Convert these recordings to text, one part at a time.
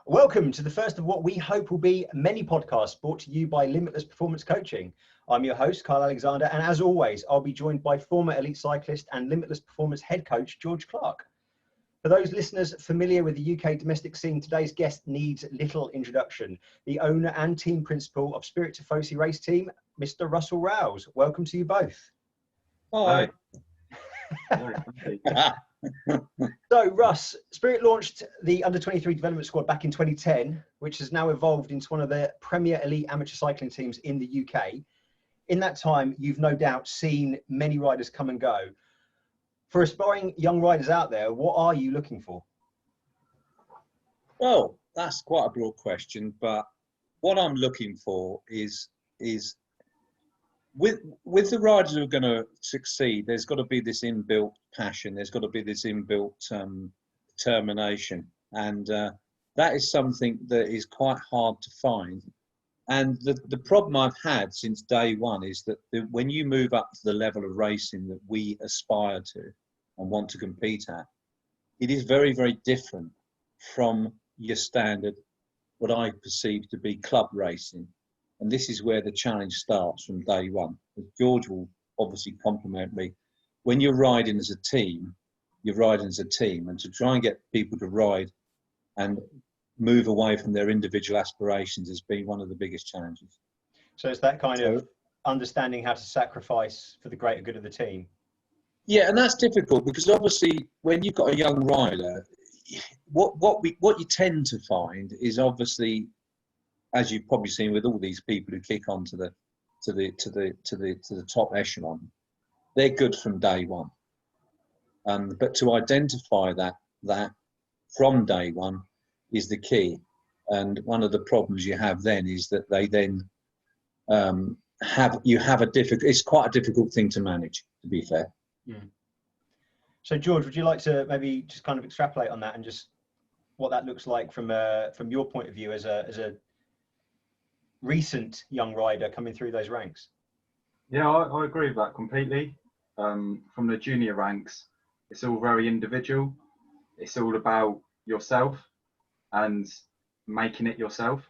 Welcome to the first of what we hope will be many podcasts brought to you by Limitless Performance Coaching. I'm your host, Karl, and as always, I'll be joined by former elite cyclist and Limitless Performance head coach, George Clark. For those listeners familiar with the UK domestic scene, today's guest needs little introduction. The owner and team principal of Spirit Tifosi Race Team, Mr. Russell Rowles. Welcome to you both. Hi. So, Russ, Spirit launched the under-23 development squad back in 2010, which has now evolved into one of the premier elite amateur cycling teams in the UK. In that time, you've no doubt seen many riders come and go. For aspiring young riders out there, what are you looking for? Well, that's quite a broad question, but what I'm looking for is with the riders who are going to succeed, there's got to be this inbuilt passion. There's got to be this inbuilt determination, and that is something that is quite hard to find. And the problem I've had since day one is that when you move up to the level of racing that we aspire to and want to compete at, it is very, very different from your standard, what I perceive to be club racing. And this is where the challenge starts from day one. George will obviously compliment me. When you're riding as a team, you're riding as a team. And to try and get people to ride and move away from their individual aspirations has been one of the biggest challenges. So it's that kind of understanding how to sacrifice for the greater good of the team. Yeah, and that's difficult because obviously when you've got a young rider, what you tend to find is obviously, as you've probably seen with all these people who kick on to the top echelon, they're good from day one. But to identify that from day one is the key. And one of the problems you have then is that they then it's quite a difficult thing to manage, to be fair. Mm. So George, would you like to maybe just kind of extrapolate on that and just what that looks like from your point of view as a recent young rider coming through those ranks? Yeah, I agree with that completely. From the junior ranks, it's all very individual. It's all about yourself and making it yourself.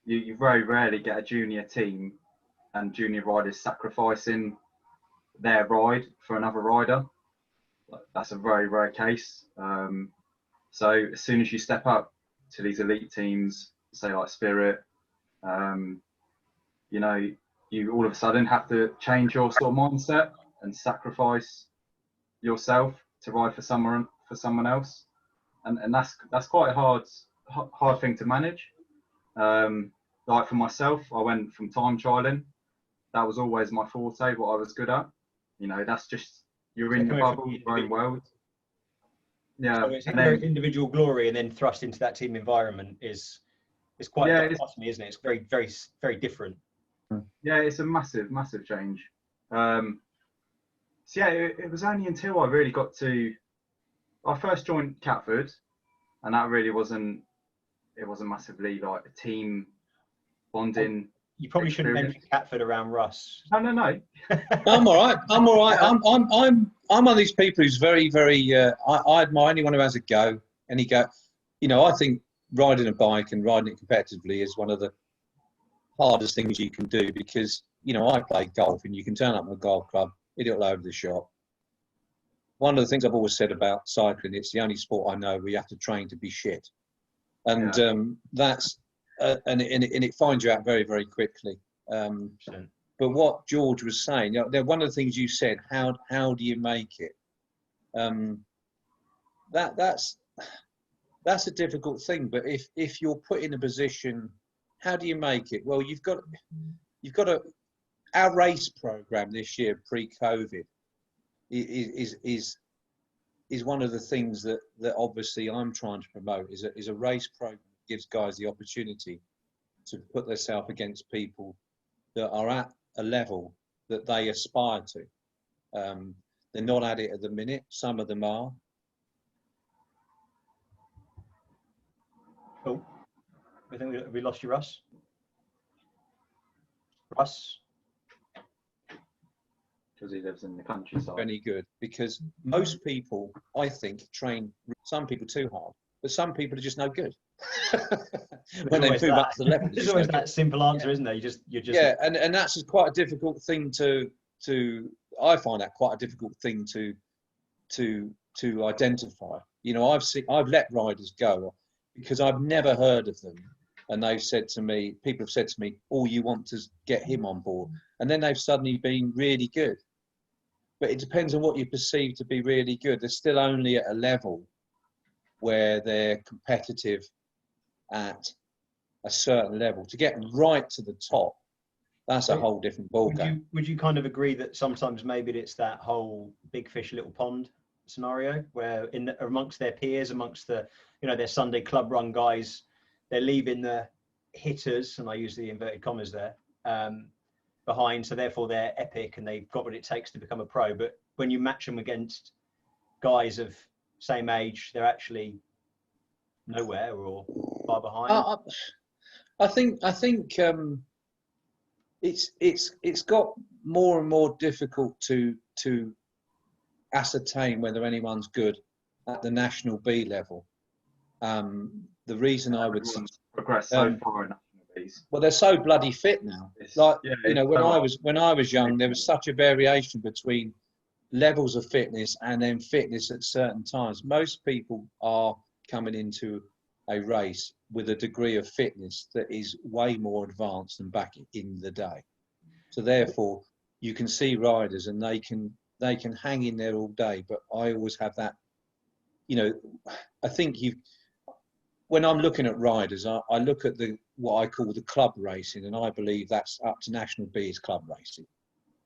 You very rarely get a junior team and junior riders sacrificing their ride for another rider. That's a very rare case. So as soon as you step up to these elite teams, say like Spirit, you all of a sudden have to change your sort of mindset and sacrifice yourself to ride for someone else, and that's quite a hard thing to manage. Like for myself, I went from time trialing. That was always my forte, what I was good at. That's just, you're in your bubble, your own world. Yeah, so it's individual glory and then thrust into that team environment is quite tough to me, isn't it? It's very, very, very different. Yeah, it's a massive change. So yeah, it was only until I really I first joined Catford, and that really wasn't massively like a team bonding. You probably shouldn't mention Catford around Russ. No. I'm all right. I'm one of these people who's very, very. I admire anyone who has a go. Any go. I think riding a bike and riding it competitively is one of the hardest things you can do because I play golf and you can turn up at a golf club, hit it all over the shop. One of the things I've always said about cycling, it's the only sport I know where you have to train to be shit, and that's and it finds you out very, very quickly. But what George was saying, one of the things you said, how do you make it? That's a difficult thing. But if you're put in a position, how do you make it? Well, you've got our race program this year, pre-COVID, is one of the things that obviously I'm trying to promote is a race program that gives guys the opportunity to put themselves against people that are at a level that they aspire to. They're not at it at the minute. Some of them are. Cool. I think we lost you, Russ. Russ? Because he lives in the countryside. Any good, because most people, I think, train some people too hard. but some people are just no good. When they move up to the level, there's always that simple answer, isn't there? You're just yeah, and that's quite a difficult thing to I find that quite a difficult thing to identify. You know, I've let riders go because I've never heard of them, and they've said to me, people have said to me, "Oh, you want to get him on board," and then they've suddenly been really good. But it depends on what you perceive to be really good. They're still only at a level where they're competitive at a certain level. To get right to the top, that's a whole different ballgame. Would you kind of agree that sometimes maybe it's that whole big fish, little pond scenario where amongst their peers, amongst the, you know, their Sunday club run guys, they're leaving the hitters, and I use the inverted commas there, behind, so therefore they're epic and they've got what it takes to become a pro. But when you match them against guys of same age, they're actually nowhere or far behind. I think it's got more and more difficult to ascertain whether anyone's good at the national B level. The reason I would progress so far in national Bs. Well, they're so bloody fit now. You know, when I was young, there was such a variation between levels of fitness and then fitness at certain times. Most people are coming into a race with a degree of fitness that is way more advanced than back in the day. So therefore, you can see riders and they can hang in there all day. But I always have that, you know, I think when I'm looking at riders, I look at what I call the club racing, and I believe that's up to National B is club racing.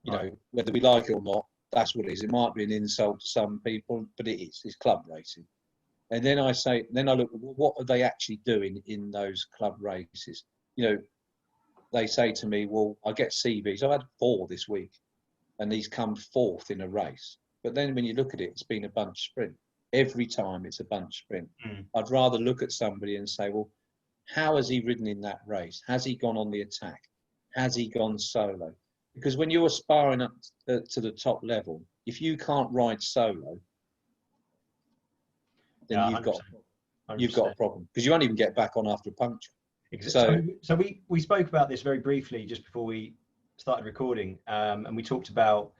You know, whether we like it or not, that's what it is. It might be an insult to some people, but it is. It's club racing. And then I look at what are they actually doing in those club races. You know, they say to me, well, I get CVs. I've had 4 this week, and these come 4th in a race. But then when you look at it, it's been a bunch sprint. Every time it's a bunch sprint. I'd rather look at somebody and say, well, how has he ridden in that race? Has he gone on the attack? Has he gone solo? Because when you're aspiring up to the top level, if you can't ride solo, then you've got a problem, because you won't even get back on after a puncture. Exactly. So we spoke about this very briefly just before we started recording, and we talked about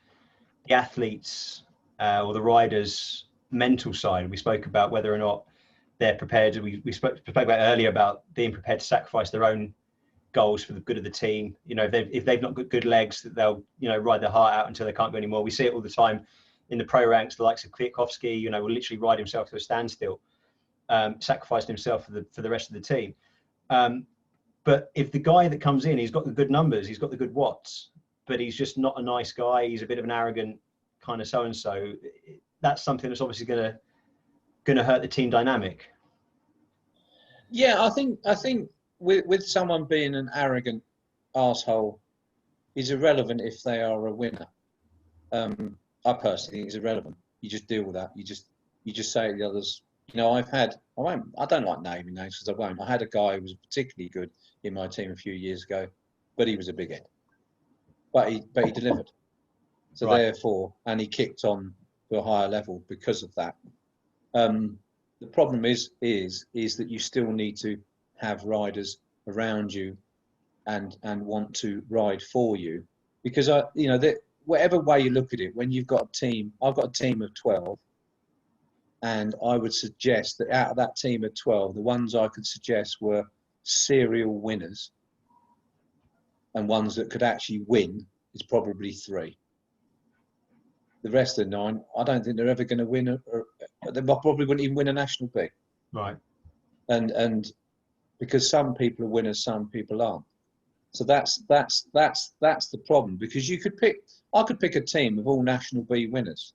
the athletes or the riders' mental side. We spoke about whether or not they're prepared. We spoke about earlier about being prepared to sacrifice their own goals for the good of the team. You know, if they've not got good legs, they'll, you know, ride their heart out until they can't go anymore. We see it all the time in the pro ranks. The likes of Kwiatkowski, you know, will literally ride himself to a standstill, sacrificing himself for the rest of the team. But if the guy that comes in, he's got the good numbers, he's got the good watts, but he's just not a nice guy, he's a bit of an arrogant kind of so-and-so, that's something that's obviously going to hurt the team dynamic. Yeah, I think with someone being an arrogant arsehole is irrelevant if they are a winner. I personally think it's irrelevant. You just deal with that. You just say to the others, you know, I don't like naming names because I won't. I had a guy who was particularly good in my team a few years ago, but he was a big head. But he delivered. So therefore, and he kicked on to a higher level because of that. The problem is that you still need to have riders around you and want to ride for you, because you know, whatever way you look at it, when you've got a team, I've got a team of 12, and I would suggest that out of that team of 12, the ones I could suggest were serial winners and ones that could actually win is probably 3. The rest of the 9, I don't think they're ever going to win. They probably wouldn't even win a national B. Right. And because some people are winners, some people aren't. So that's the problem. Because I could pick a team of all national B winners.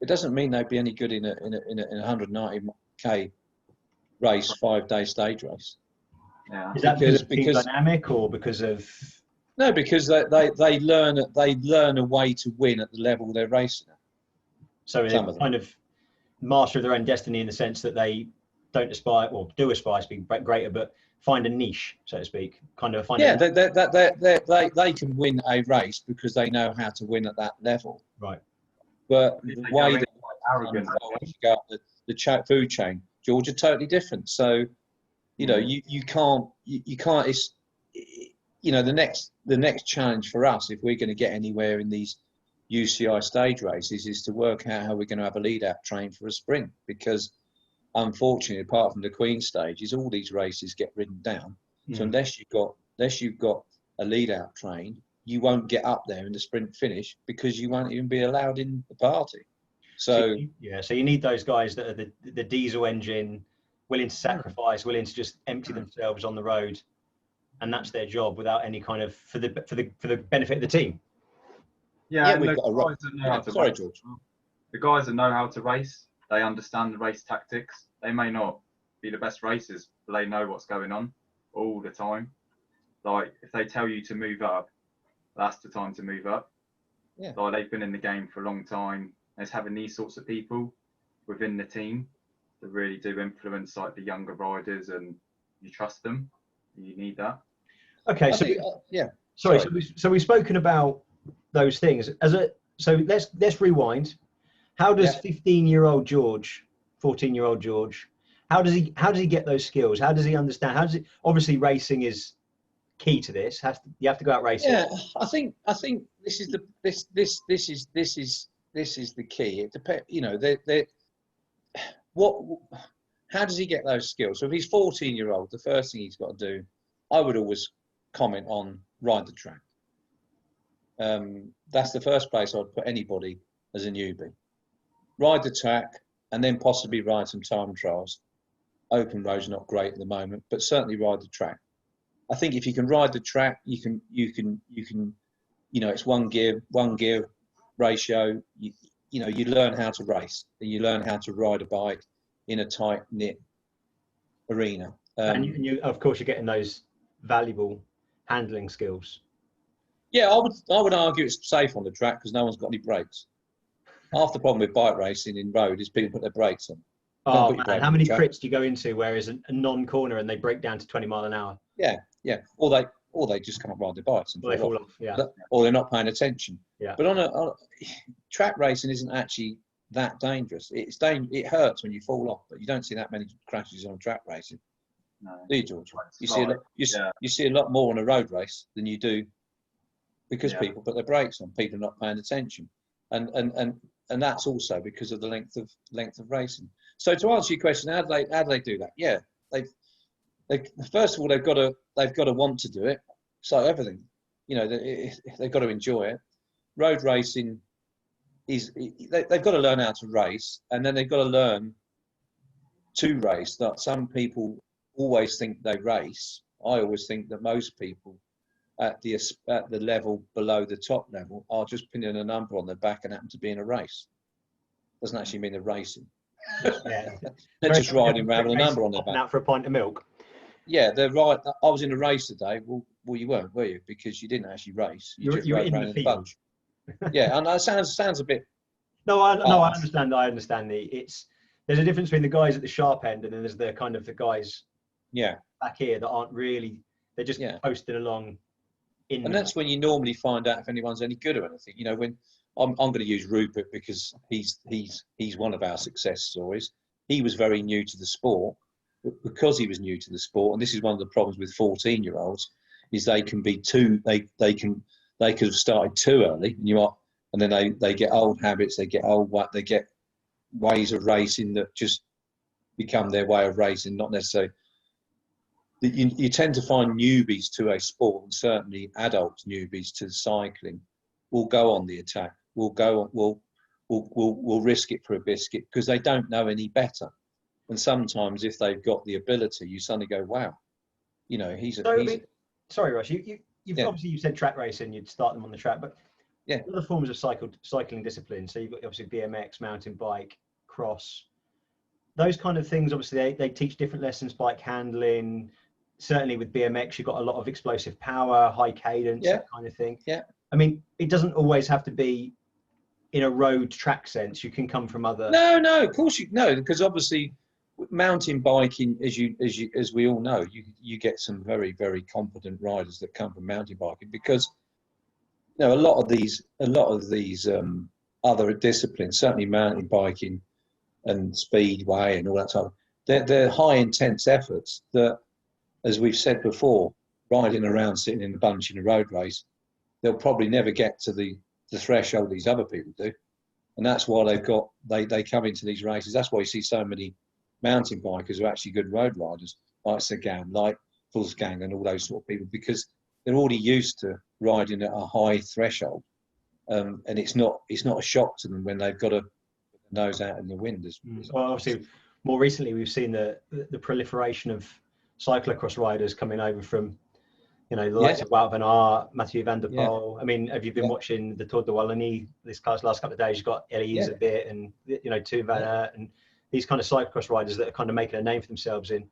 It doesn't mean they'd be any good in a 190k race, 5-day stage race. Yeah. Is that because of team dynamic or because of? No, because they learn a way to win at the level they're racing at. So they're kind of master of their own destiny in the sense that they don't aspire, or do aspire to be greater, but find a niche, so to speak. Kind of find. Yeah, they can win a race because they know how to win at that level. Right. But the way that arrogant go up the food chain, George, are totally different. So, you know, you can't. It's, you know, the next challenge for us, if we're going to get anywhere in these UCI stage races, is to work out how we're going to have a lead-out train for a sprint, because unfortunately, apart from the Queen stages, all these races get ridden down. So unless you've got a lead-out train, you won't get up there in the sprint finish, because you won't even be allowed in the party. So so you need those guys that are the diesel engine, willing to sacrifice, willing to just empty themselves on the road, and that's their job without any kind of for the benefit of the team. Yeah, we've got sorry, George. The guys that know how to race, they understand the race tactics. They may not be the best racers, but they know what's going on all the time. Like, if they tell you to move up, that's the time to move up. Yeah. Like, they've been in the game for a long time. There's having these sorts of people within the team that really do influence, like, the younger riders, and you trust them. You need that. Okay, so we've spoken about those things. So let's rewind. How does 15-year-old George, 14-year-old George, how does he get those skills? How does he understand? Obviously racing is key to this. You have to go out racing. Yeah, I think this is the key. It depends, you know, how does he get those skills? So if he's 14-year-old, the first thing he's got to do, I would always comment on ride the track. That's the first place I'd put anybody as a newbie. Ride the track, and then possibly ride some time trials. Open road's not great at the moment, but certainly ride the track. I think if you can ride the track, you can, you know, it's one gear ratio. You know, you learn how to race, and you learn how to ride a bike in a tight knit arena. And you, of course, you're getting those valuable handling skills. Yeah, I would argue it's safe on the track because no one's got any brakes. Half the problem with bike racing in road is people put their brakes on. Oh, man, how many trips do you go into where is a non-corner and they break down to 20 mile an hour? Yeah. Or they just can't ride their bikes and fall off. Yeah. Or they're not paying attention. Yeah. But on track racing isn't actually that dangerous. It hurts when you fall off, but you don't see that many crashes on track racing. No. Do you, George? You see a lot more on a road race than you do because people put their brakes on. People are not paying attention, and that's also because of the length of racing. So to answer your question, how do they do that? Yeah, they first of all they've got to want to do it. So everything, you know, they've got to enjoy it. Road racing they've got to learn how to race, and then they've got to learn to race. That some people always think they race. I always think that most people at the level below the top level are just pinning a number on their back and happen to be in a race. Doesn't actually mean they're racing. Yeah. They're just riding around with a number on their back. Out for a pint of milk. Yeah, they're right. I was in a race today. Well, you weren't, were you? Because you didn't actually race. You just rode around in a bunch. Yeah, and that sounds a bit. No, I understand. I understand there's a difference between the guys at the sharp end and then there's the kind of the guys. Yeah. Back here that aren't really. They're just posting along. And that's when you normally find out if anyone's any good or anything. You know, when I'm going to use Rupert because he's one of our success stories. He was very new to the sport. Because he was new to the sport, and this is one of the problems with 14-year-olds, is they can be they could have started too early, and then they get old habits, they get ways of racing that just become their way of racing, not necessarily. You tend to find newbies to a sport, and certainly adult newbies to cycling, will go on the attack. Will risk it for a biscuit because they don't know any better. And sometimes, if they've got the ability, you suddenly go, "Wow, you know, Sorry, Russ. Obviously you said track racing. You'd start them on the track, but other forms of cycling discipline. So you've got obviously BMX, mountain bike, cross. Those kind of things. Obviously, they teach different lessons. Bike handling. Certainly with BMX, you've got a lot of explosive power, high cadence, that kind of thing. Yeah. I mean, it doesn't always have to be in a road track sense. You can come from other. No, of course because obviously. Mountain biking, as we all know, you get some very, very competent riders that come from mountain biking because a lot of these other disciplines, certainly mountain biking and speedway and all that stuff, they're high intense efforts that, as we've said before, riding around sitting in a bunch in a road race, they'll probably never get to the threshold these other people do. And that's why they come into these races. That's why you see so many mountain bikers who are actually good road riders, like Sagan, like Wolfgang and all those sort of people, because they're already used to riding at a high threshold. And it's not a shock to them when they've got to put their nose out in the wind. Well, obviously, more recently we've seen the proliferation of cyclocross riders coming over from, the likes of Wout van Aert, Mathieu van der Poel. I mean, have you been watching the Tour de Wallonie this last couple of days? You've got Elise a bit, and Tour van Aert, and these kind of cyclocross riders that are kind of making a name for themselves in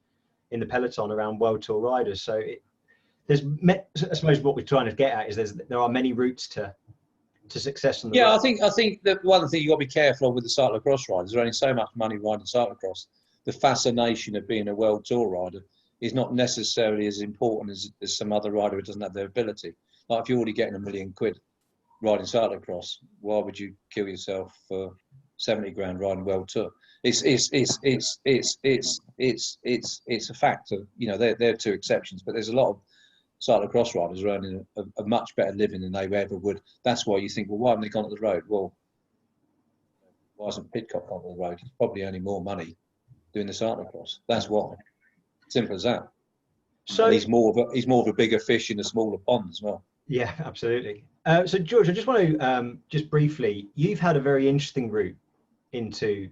the peloton around World Tour riders. So I suppose what we're trying to get at is there are many routes to success on the road. I think that one thing you've got to be careful of with the cyclocross riders, there's only so much money riding cyclocross. The fascination of being a World Tour rider is not necessarily as important as some other rider who doesn't have their ability. Like if you're already getting £1 million riding cyclocross, why would you kill yourself for 70 grand riding World Tour? It's a fact of, there are two exceptions, but there's a lot of cyclocross riders are earning a much better living than they ever would. That's why you think, well, why haven't they gone to the road? Well, why hasn't Pidcock gone to the road? He's probably earning more money doing the cyclocross. That's why. Simple as that. So and he's more of a bigger fish in a smaller pond as well. Yeah, absolutely. So George, I just want to just briefly, you've had a very interesting route into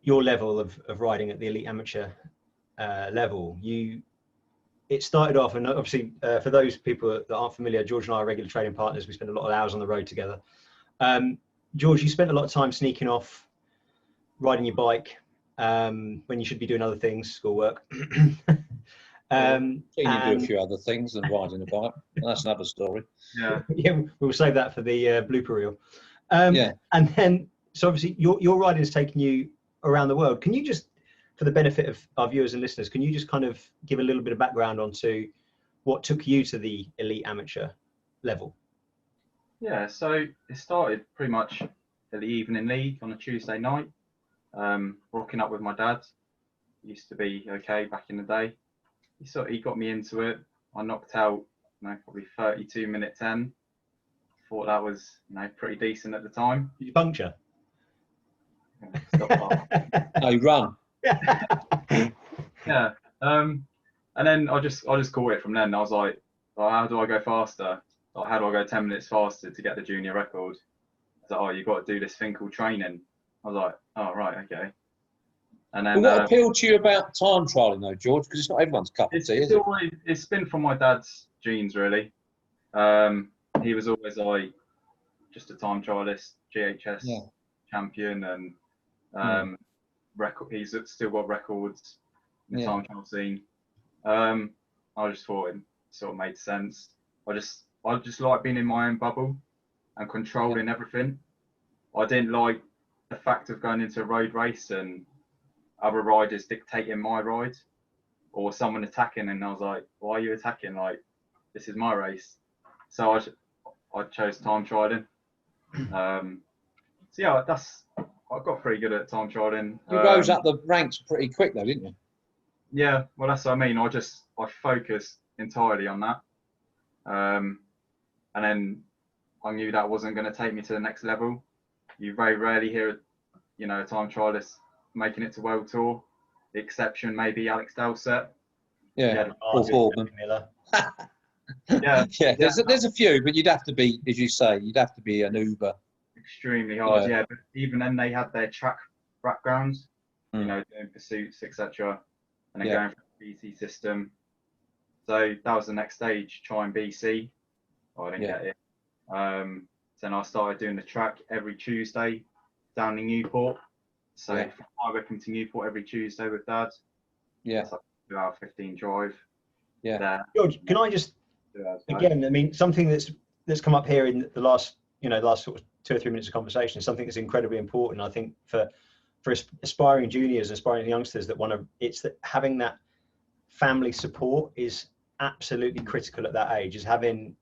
your level of riding at the elite amateur level. It started off, and obviously for those people that aren't familiar, George and I are regular training partners. We spend a lot of hours on the road together. George, you spent a lot of time sneaking off, riding your bike when you should be doing other things, schoolwork. You do a few other things than riding a bike. That's another story. Yeah, we'll save that for the blooper reel. And then, so obviously your riding has taken you around the world. Can you just, for the benefit of our viewers and listeners, can you just kind of give a little bit of background onto what took you to the elite amateur level? Yeah, so it started pretty much at the evening league on a Tuesday night, rocking up with my dad. Used to be okay back in the day. He got me into it. I knocked out probably 32 minute 10. Thought that was pretty decent at the time. Did you puncture? No, run. Yeah. And then I just caught it from then. I was like, how do I go faster? Like, how do I go 10 minutes faster to get the junior record? I was like, you've got to do this thing called training. I was like, oh, right, okay. And then, what appealed to you about time trialing though, George? Because it's not everyone's cup of tea, is it? It's been from my dad's genes, really. He was always like just a time trialist, GHS champion, and he's still got records in the time trial scene. I just thought it sort of made sense. I just like being in my own bubble and controlling everything. I didn't like the fact of going into a road race and other riders dictating my ride or someone attacking, and I was like, why are you attacking? Like, this is my race. So I chose time trialing. So yeah, I got pretty good at time trialing. You rose up the ranks pretty quick though, didn't you? Yeah, well that's what I mean. I focused entirely on that. And then I knew that wasn't going to take me to the next level. You very rarely hear, a time trialist making it to World Tour. The exception maybe Alex Dowsett. Yeah, or Boardman. Yeah. There's a few, but you'd have to be, as you say, you'd have to be an Uber. Extremely hard, yeah. But even then, they had their track backgrounds, doing pursuits, etc., and then going for the BC system. So that was the next stage, trying BC. I didn't get it. Then I started doing the track every Tuesday down in Newport. So from Highwycombe to Newport every Tuesday with Dad. Yeah. It's like 2 hour 15 drive. Yeah. There. George, can I just again? I mean, something that's come up here in the last sort of 2 or 3 minutes of conversation is something that's incredibly important. I think for aspiring juniors, aspiring youngsters that want to, it's that having that family support is absolutely critical at that age. Is having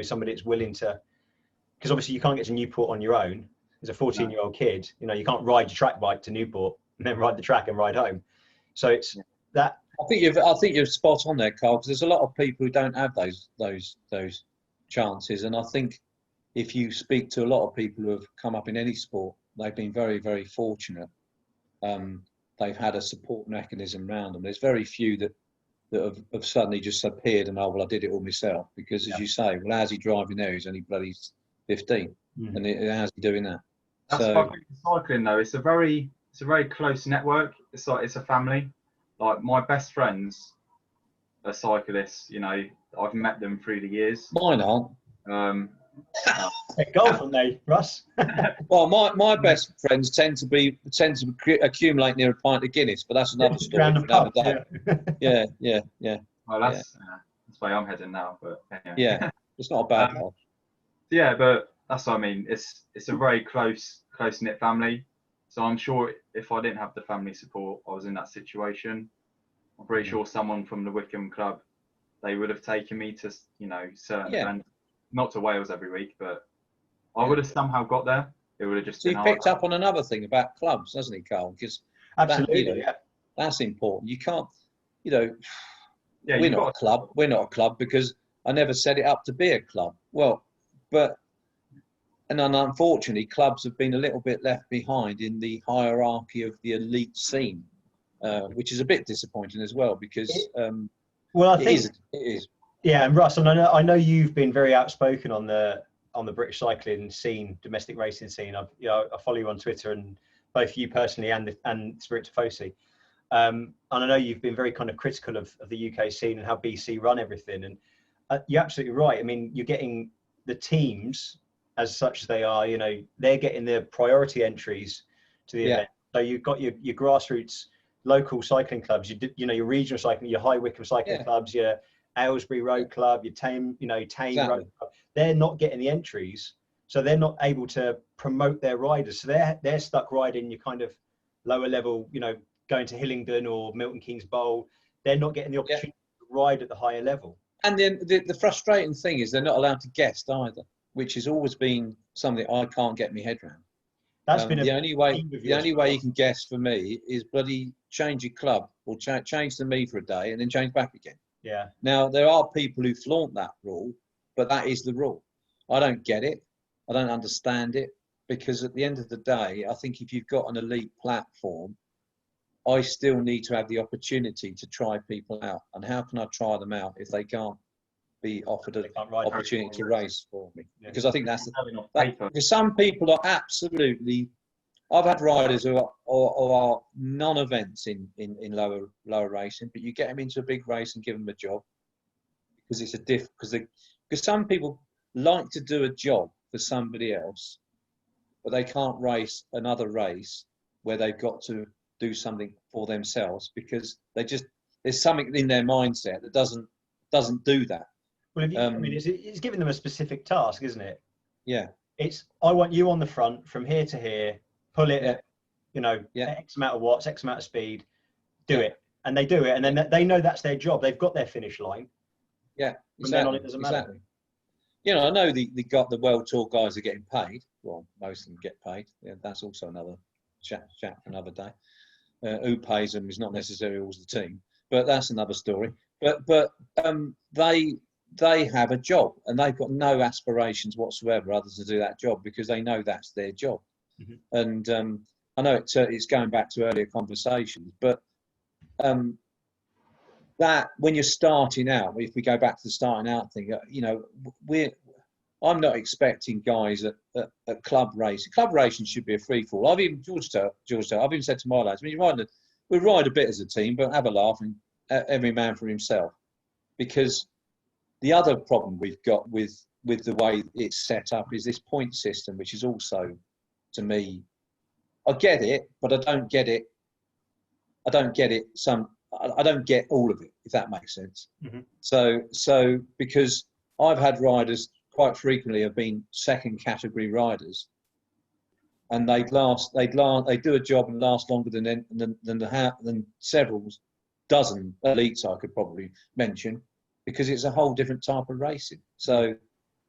somebody that's willing to, because obviously you can't get to Newport on your own. As a 14-year-old kid, you can't ride your track bike to Newport and then ride the track and ride home. So it's that. I think you're spot on there, Karl, because there's a lot of people who don't have those chances, and I think if you speak to a lot of people who have come up in any sport, they've been very, very fortunate. They've had a support mechanism around them. There's very few that have suddenly just appeared and, oh, well, I did it all myself. Because, as you say, well, how's he driving there? He's only bloody 15. And how's he doing that? That's So, what I think with cycling, though. It's a very close network. It's like it's a family. Like, my best friends are cyclists. You know, I've met them through the years. Mine aren't. Golf, aren't they, Russ? Well, my best friends tend to accumulate near a pint of Guinness, but that's another story for another day. Yeah. Well, that's where I'm heading now. But anyway. Yeah, it's not a bad one. Yeah, but that's what I mean. It's a very close knit family. So I'm sure if I didn't have the family support, I was in that situation. I'm pretty sure someone from the Wickham club, they would have taken me to, you know, certain events, not to Wales every week, but I would have somehow got there. It would have just been hard. He picked up on another thing about clubs, hasn't he, Karl? Because absolutely, that's important. You can't, you know, Yeah, we're not a club. We're not a club because I never set it up to be a club. Well, and unfortunately, clubs have been a little bit left behind in the hierarchy of the elite scene, which is a bit disappointing as well because well, I think it is. Yeah, and Russ, and I know you've been very outspoken on the British cycling scene, domestic racing scene. I follow you on Twitter, and both you personally and Spirit Tifosi. And I know you've been very kind of critical of the UK scene and how BC run everything. And you're absolutely right. I mean, you're getting the teams as such as they are. You know, they're getting the priority entries to the event. So you've got your grassroots local cycling clubs. Your regional cycling, your High Wycombe cycling clubs, your Aylesbury Road Club, your Tame Exactly. Road Club. They're not getting the entries, so they're not able to promote their riders. So they're stuck riding your kind of lower level, you know, going to Hillingdon or Milton Keynes Bowl. They're not getting the opportunity to ride at the higher level. And then the frustrating thing is they're not allowed to guest either, which has always been something I can't get my head around. That's been the only way you can guess for me is bloody change your club or change to me for a day and then change back again. Yeah. Now there are people who flaunt that rule, but that is the rule. I don't get it. I don't understand it because at the end of the day, I think if you've got an elite platform, I still need to have the opportunity to try people out. And how can I try them out if they can't be offered an opportunity to race for me? Yeah. Because I think that's because some people are absolutely. I've had riders who are non-events in lower racing, but you get them into a big race and give them a job because it's because some people like to do a job for somebody else, but they can't race another race where they've got to do something for themselves because there's something in their mindset that doesn't do that. Well, I mean, it's giving them a specific task, isn't it? Yeah. It's I want you on the front from here to here. Pull it at, X amount of watts, X amount of speed, do it. And they do it. And then they know that's their job. They've got their finish line. Yeah. From then on, it doesn't matter. Exactly. You know, I know the World Tour guys are getting paid. Well, most of them get paid. Yeah, that's also another chat for another day. Who pays them is not necessarily always the team. But that's another story. But they have a job and they've got no aspirations whatsoever other than to do that job because they know that's their job. Mm-hmm. And I know it's going back to earlier conversations, but that when you're starting out, if we go back to the starting out thing, I'm not expecting guys at club racing. Club racing should be a free fall. I've even I've even said to my lads, we ride a bit as a team, but have a laugh and every man for himself. Because the other problem we've got with the way it's set up is this point system, which is also, to me, I get it, but I don't get it. I don't get all of it, if that makes sense. Mm-hmm. So because I've had riders quite frequently have been second category riders, and they do a job and last longer than several dozen elites I could probably mention, because it's a whole different type of racing. So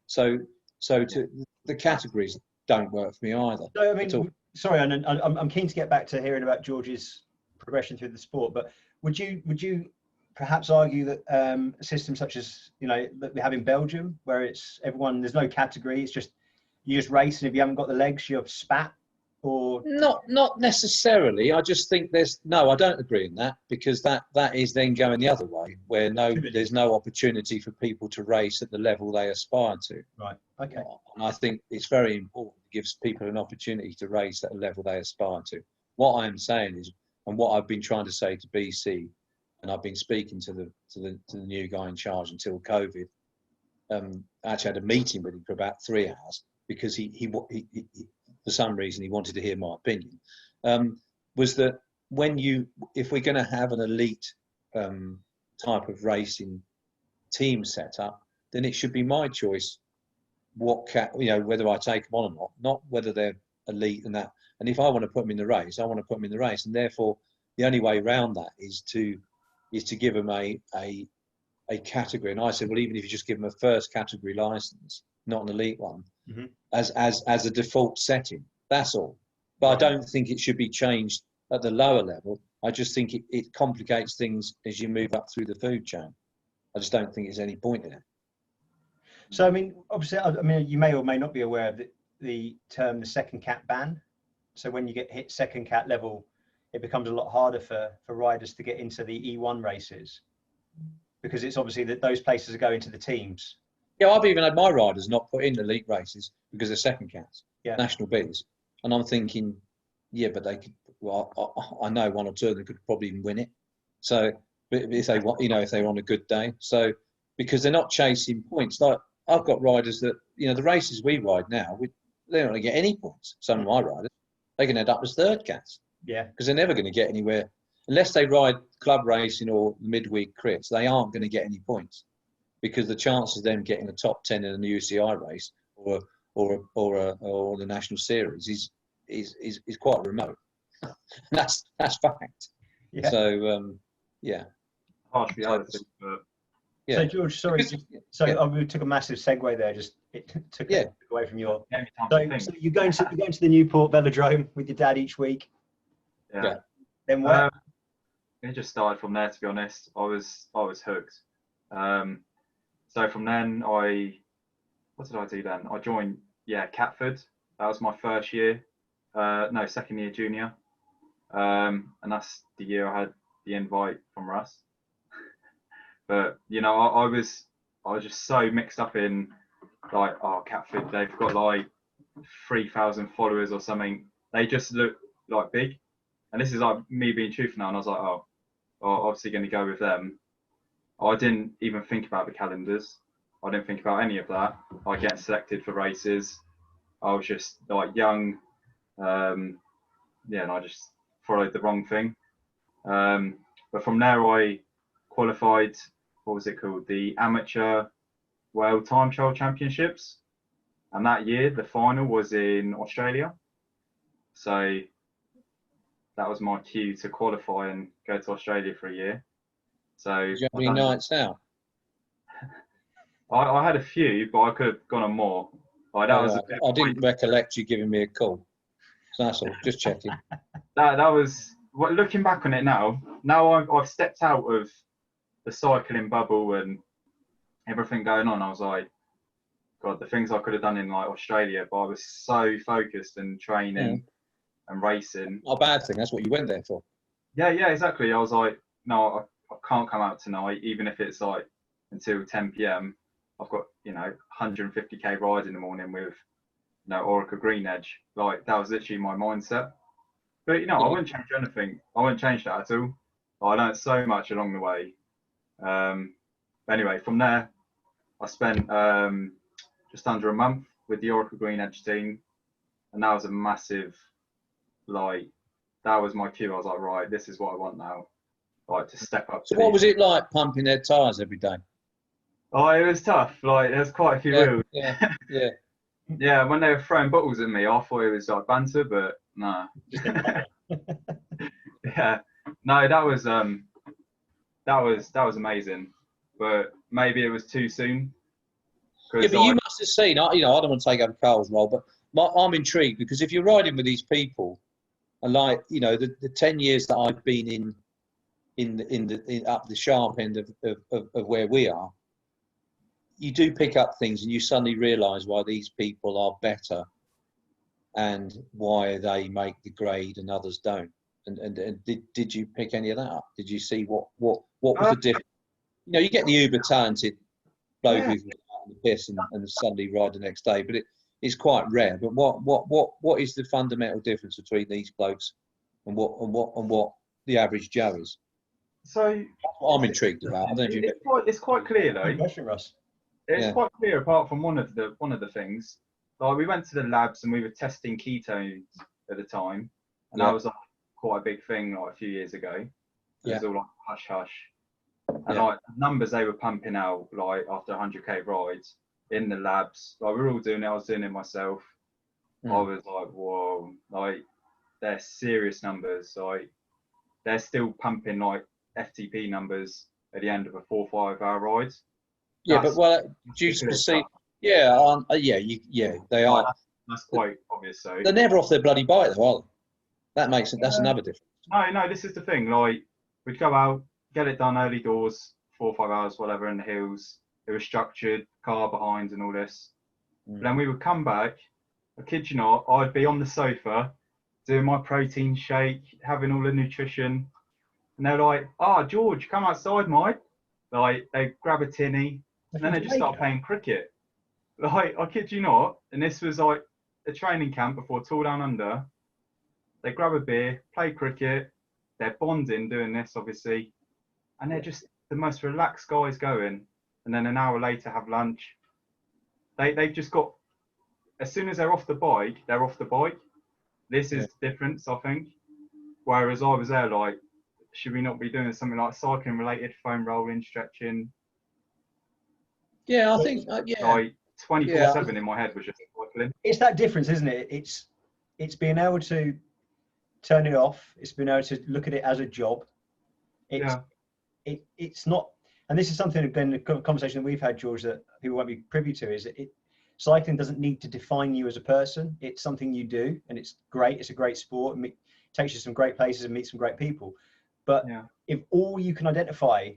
the categories don't work for me either. So, I mean, sorry, and I'm keen to get back to hearing about George's progression through the sport. But would you perhaps argue that a system such as, you know, that we have in Belgium, where it's there's no category, it's just you just race, and if you haven't got the legs, you're spat? Or not necessarily. I just think I don't agree in that, because that is then going the other way, where there's no opportunity for people to race at the level they aspire to. Right. Okay. And I think it's very important. It gives people an opportunity to race at a level they aspire to. What I'm saying is, and what I've been trying to say to BC, and I've been speaking to the new guy in charge until COVID. I actually had a meeting with him for about 3 hours, because he for some reason he wanted to hear my opinion. Was that if we're going to have an elite type of racing team set up, then it should be my choice whether I take them on or not whether they're elite and that. And if I want to put them in the race, I want to put them in the race, and therefore the only way around that is to give them a category. And I said, well, even if you just give them a first category license, not an elite one, mm-hmm. as a default setting, that's all. But I don't think it should be changed at the lower level. I just think it complicates things as you move up through the food chain. I just don't think there's any point in it. So, I mean, obviously, you may or may not be aware of the term, the second cat ban. So when you get hit second cat level, it becomes a lot harder for riders to get into the E1 races, because it's obviously that those places are going to the teams. Yeah, I've even had my riders not put in elite races because they're second cats, yeah. National Bs. And I'm thinking, yeah, but they could, well, I know one or two of them could probably even win it. So if they want, if they're on a good day. So, because they're not chasing points. Like, I've got riders that, the races we ride now, they're not going to get any points. Some of my riders, they can end up as third cats. Yeah. Because they're never going to get anywhere. Unless they ride club racing or midweek crits, they aren't going to get any points. Because the chances of them getting a top 10 in a UCI race or the national series is quite remote. that's fact. Yeah. So yeah. Harsh reality, but yeah. So George, sorry. We took a massive segue there. It took away from your. So you're going to the Newport Velodrome with your dad each week. Yeah. Then what? It just started from there. To be honest, I was hooked. So from then, what did I do then? I joined Catford. That was my first year. Second year junior. And that's the year I had the invite from Russ. But I was just so mixed up in like, Catford, they've got like 3,000 followers or something. They just look like big. And this is like me being truthful now. And I was like, obviously going to go with them. I didn't even think about the calendars. I didn't think about any of that. I get selected for races. I was just like young. And I just followed the wrong thing. But from there, I qualified, what was it called? The Amateur World Time Trial Championships. And that year, the final was in Australia. So that was my cue to qualify and go to Australia for a year. So did you have any nights out? I had a few, but I could have gone on more. I didn't recollect you giving me a call. So that's all. Just checking. That was looking back on it now. Now I've stepped out of the cycling bubble and everything going on. I was like, God, the things I could have done in like Australia, but I was so focused and training and racing. Not a bad thing. That's what you went there for. Yeah, exactly. I was like, no, I can't come out tonight, even if it's like until 10 p.m. I've got 150k ride in the morning with Orica Green Edge. Like, that was literally my mindset. But I wouldn't change anything. I wouldn't change that at all. I learned so much along the way. Anyway, from there, I spent just under a month with the Orica Green Edge team, and that was a massive, that was my cue. I was like, right, this is what I want now, to step up. So what was it like pumping their tyres every day? Oh, it was tough. There's quite a few wheels. Yeah. Yeah, when they were throwing bottles at me, I thought it was like banter, but no. Yeah, no, that was amazing, but maybe it was too soon. Yeah, but you must have seen. I don't want to take over Karl's role, but I'm intrigued because if you're riding with these people, And like, you know, the 10 years that I've been in up the sharp end of where we are, you do pick up things and you suddenly realise why these people are better and why they make the grade and others don't. And did you pick any of that up? Did you see what was the difference? You know, you get the uber talented bloke who can get out on the piss and suddenly ride the next day, but it's quite rare. But what is the fundamental difference between these blokes and what the average Joe is? So that's what I'm intrigued about. I don't know if it's quite clear though. Good question, Russ. It's quite clear apart from one of the things. Like we went to the labs and we were testing ketones at the time, and that was like quite a big thing like a few years ago. It was all like hush hush. And like the numbers they were pumping out like after 100k rides in the labs, like we were all doing it. I was doing it myself. I was like, whoa, like they're serious numbers. Like they're still pumping like FTP numbers at the end of a 4 or 5 hour ride. Yeah, but do you perceive? They are. That's quite obvious. So they're never off their bloody bike, though, are they? That's another difference. No, this is the thing. Like we'd go out, get it done early doors, 4 or 5 hours, whatever, in the hills. It was structured, car behind, and all this. But then we would come back. I kid you not, I'd be on the sofa doing my protein shake, having all the nutrition, and they're like, George, come outside, mate. Like they grab a tinny, and then they just start playing cricket. Like I kid you not, and this was like a training camp before Tour Down Under. They grab a beer, play cricket. They're bonding doing this, obviously, and they're just the most relaxed guys going. And then an hour later, have lunch. They've just got. As soon as they're off the bike, they're off the bike. This is the difference, I think. Whereas I was there like, should we not be doing something like cycling related, foam rolling, stretching? Yeah, I think like 24/7 in my head was just cycling. It's that difference, isn't it? It's being able to turn it off. It's being able to look at it as a job. It's not, and this is something again, the conversation that we've had, George, that people won't be privy to, is that cycling doesn't need to define you as a person. It's something you do, and it's great. It's a great sport. It takes you to some great places and meet some great people. But if all you can identify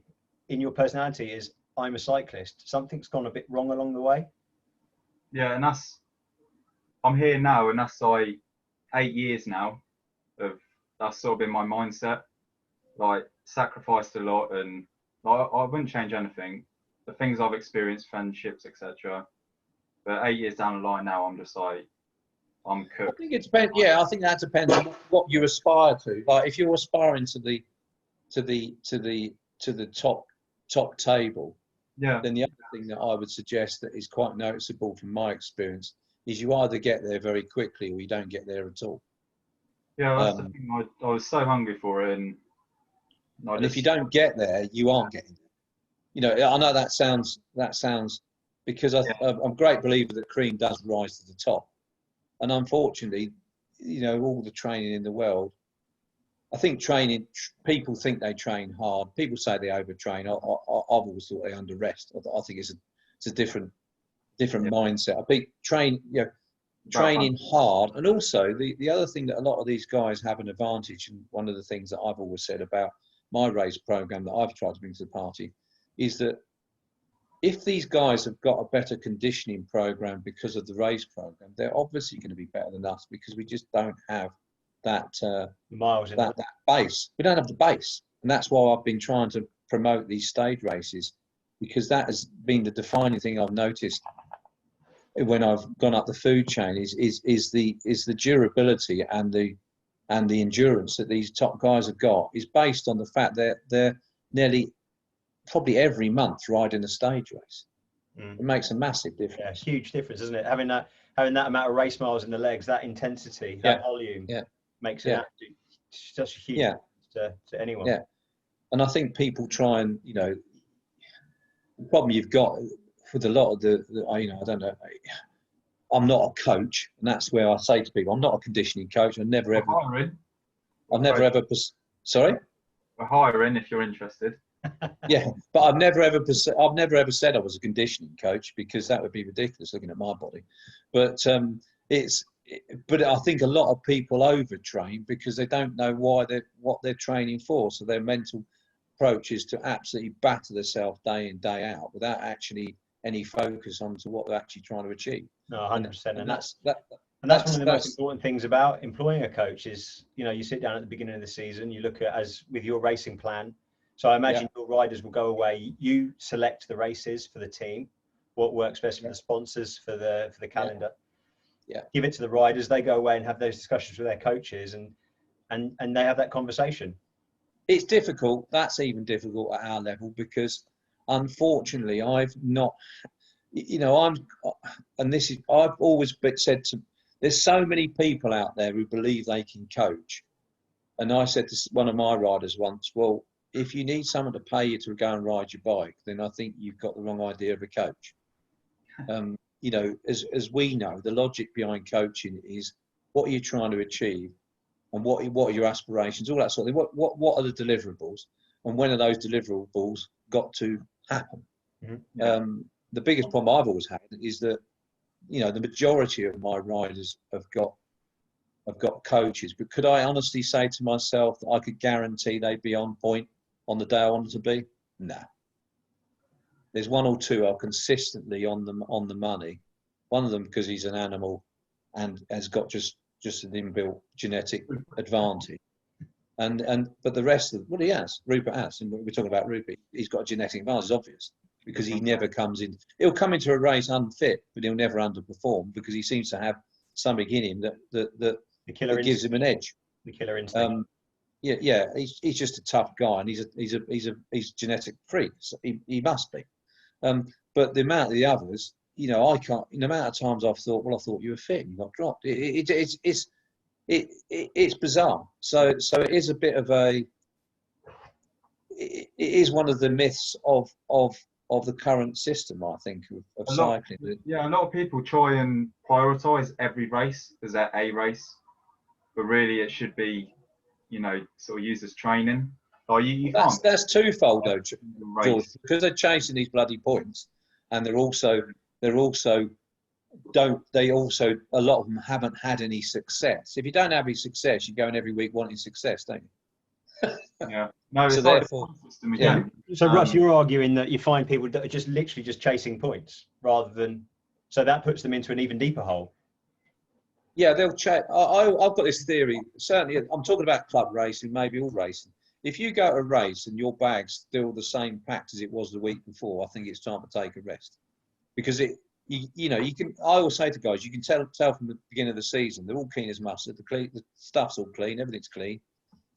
in your personality is I'm a cyclist, something's gone a bit wrong along the way. Yeah, and I'm here now, and that's like 8 years now of that's sort of been my mindset. Like sacrificed a lot, and like, I wouldn't change anything. The things I've experienced, friendships, etc. But 8 years down the line now, I'm just like, I'm cooked. I think it depends. Yeah, I think that depends on what you aspire to. Like if you're aspiring to the top table, then the other thing that I would suggest that is quite noticeable from my experience is you either get there very quickly or you don't get there at all. Yeah, that's the thing. I was so hungry for it, and if you don't get there, you aren't getting there. You know, I know that sounds because I'm a great believer that cream does rise to the top, and unfortunately, you know, all the training in the world. I think people think they train hard. People say they overtrain. I've always thought they underrest. I think it's a different mindset. I think training hard, and also the other thing that a lot of these guys have an advantage, and one of the things that I've always said about my race program that I've tried to bring to the party is that if these guys have got a better conditioning program because of the race program, they're obviously going to be better than us because we just don't have that base. We don't have the base, and that's why I've been trying to promote these stage races, because that has been the defining thing I've noticed when I've gone up the food chain is the durability and the endurance that these top guys have got is based on the fact that they're nearly probably every month riding a stage race. It makes a massive difference. Yeah, huge difference, isn't it? Having that amount of race miles in the legs, that intensity, that volume, makes it such a huge difference to anyone. Yeah, and I think people try and, you know, the problem you've got with a lot of the you know, I don't know, I'm not a coach, and that's where I say to people, I'm not a conditioning coach. I've never ever. Sorry. We're hiring if you're interested. Yeah, but I've never ever said I was a conditioning coach, because that would be ridiculous looking at my body. But but I think a lot of people overtrain because they don't know what they're training for. So their mental approach is to absolutely batter themselves day in, day out without actually any focus onto what they're actually trying to achieve. No, 100%. And that's one of the most important things about employing a coach is, you sit down at the beginning of the season, you look at, as with your racing plan. So I imagine your riders will go away. You select the races for the team, what works best for the sponsors, for the calendar. Yeah. Give it to the riders. They go away and have those discussions with their coaches, and they have that conversation. It's difficult. That's even difficult at our level because, unfortunately, I've not. I've always said to. There's so many people out there who believe they can coach, and I said to one of my riders once, well, if you need someone to pay you to go and ride your bike, then I think you've got the wrong idea of a coach. As we know, the logic behind coaching is what are you trying to achieve, and what are your aspirations, all that sort of thing. What are the deliverables, and when are those deliverables got to happen? Mm-hmm. The biggest problem I've always had is that the majority of my riders have got coaches, but could I honestly say to myself that I could guarantee they'd be on point on the day I wanted to be? No. There's one or two are consistently on the money. One of them because he's an animal and has got just an inbuilt genetic advantage. But the rest of what he has, Rupert has, and we're talking about Rupert, he's got a genetic advantage, it's obvious, because he never comes in. He'll come into a race unfit, but he'll never underperform because he seems to have something in him that gives him an edge. The killer instinct. He's just a tough guy, and he's a genetic freak. So he must be. But the amount of the others, I can't. The amount of times I've thought, well, I thought you were fit, and you got dropped. It's bizarre. So it is a bit of a. It is one of the myths of the current system, I think, of cycling. A lot of people try and prioritise every race as their A race, but really it should be, sort of used as training. That's twofold though, George, because they're chasing these bloody points, and a lot of them haven't had any success. If you don't have any success, you're going every week wanting success, don't you? Yeah. No, it's so like therefore, the system again. Yeah. So Russ, you're arguing that you find people that are just literally just chasing points rather than, so that puts them into an even deeper hole. Yeah, they'll check. I've got this theory. Certainly, I'm talking about club racing, maybe all racing. If you go to a race and your bag's still the same packed as it was the week before, I think it's time to take a rest. Because you can. I always say to guys, you can tell from the beginning of the season, they're all clean as mustard. The stuff's all clean, everything's clean.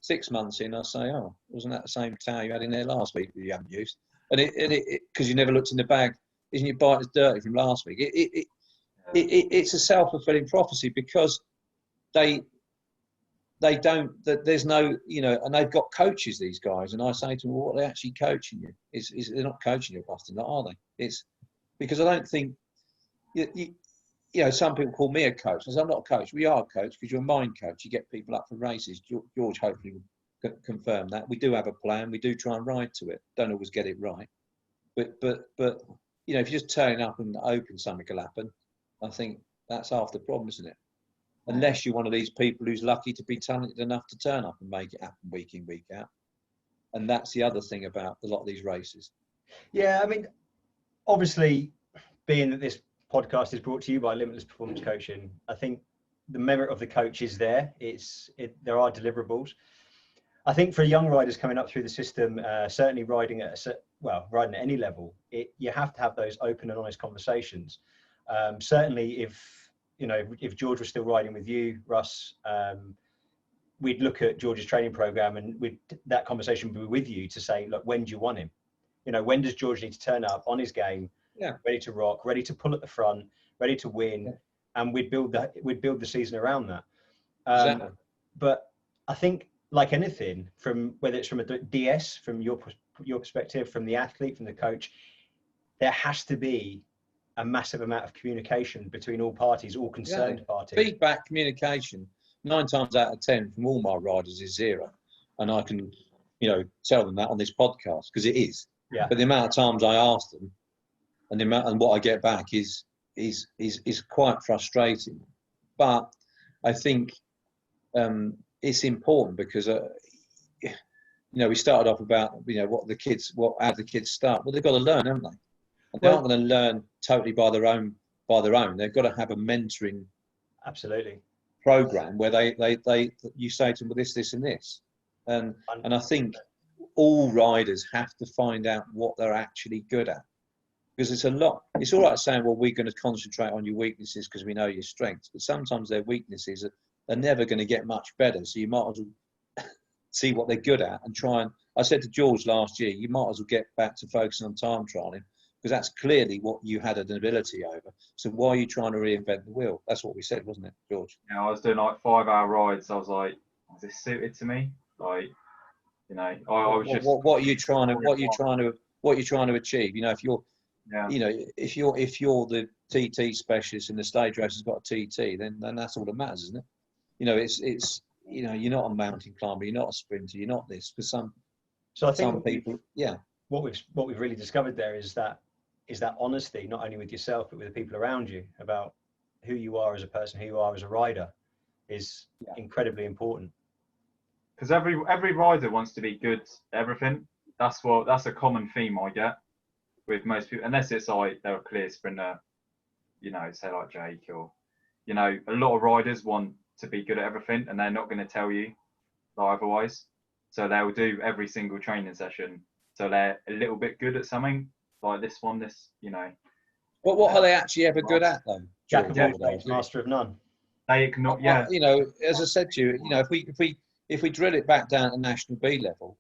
6 months in, I say, oh, wasn't that the same towel you had in there last week that you haven't used? And because you never looked in the bag, isn't your bike as dirty from last week? It's a self-fulfilling prophecy because they don't, there's no, and they've got coaches, these guys, and I say to them, well, what are they actually coaching you? They're not coaching you, Boston, are they? It's because I don't think, some people call me a coach. I say, I'm not a coach. We are a coach because you're a mind coach. You get people up for races. George hopefully will confirm that. We do have a plan. We do try and ride to it. Don't always get it right. But if you're just turning up and hoping something will happen, I think that's half the problem, isn't it? Unless you're one of these people who's lucky to be talented enough to turn up and make it happen week in, week out. And that's the other thing about a lot of these races. Yeah, I mean, obviously, being that this podcast is brought to you by Limitless Performance Coaching, I think the merit of the coach is there. There are deliverables. I think for young riders coming up through the system, certainly riding at any level, you have to have those open and honest conversations. Certainly, if George was still riding with you, Russ, we'd look at George's training program, and that conversation would be with you to say, look, when do you want him? When does George need to turn up on his game? Yeah. Ready to rock, ready to pull at the front, ready to win, and we'd build the season around that. Exactly. But I think, like anything, whether it's from a DS, from your perspective, from the athlete, from the coach, there has to be a massive amount of communication between all parties, all concerned parties. Feedback, communication, 9 times out of 10 from all my riders is 0, and I can, tell them that on this podcast because it is. Yeah. But the amount of times I ask them, and what I get back is quite frustrating. But I think it's important because we started off about how the kids start. Well, they've got to learn, haven't they? And they aren't going to learn totally by their own. They've got to have a mentoring program where you say to them, well, this and this, and I think all riders have to find out what they're actually good at, because it's all right saying, well, we're going to concentrate on your weaknesses because we know your strengths, but sometimes their weaknesses are never going to get much better, so you might as well see what they're good at and try. And I said to George last year, you might as well get back to focusing on time trialing, because that's clearly what you had an ability over. So why are you trying to reinvent the wheel? That's what we said, wasn't it, George? Yeah, I was doing like 5-hour rides. I was like, is this suited to me? Like, I was just. What are you trying to achieve? If you're, if you're the TT specialist and the stage race has got a TT, then that's all that matters, isn't it? It's you're not a mountain climber, you're not a sprinter, you're not this. For some people, What we've really discovered there is that honesty, not only with yourself but with the people around you, about who you are as a person, who you are as a rider, is incredibly important. Because every rider wants to be good at everything. That's a common theme I get with most people, unless it's like they're a clear sprinter, say like Jake, or a lot of riders want to be good at everything and they're not going to tell you otherwise. So they'll do every single training session, so they're a little bit good at something, like this. What are they actually ever good at, though? Jack of all trades, master of none. They ignore. As I said to you, if we drill it back down to national B level,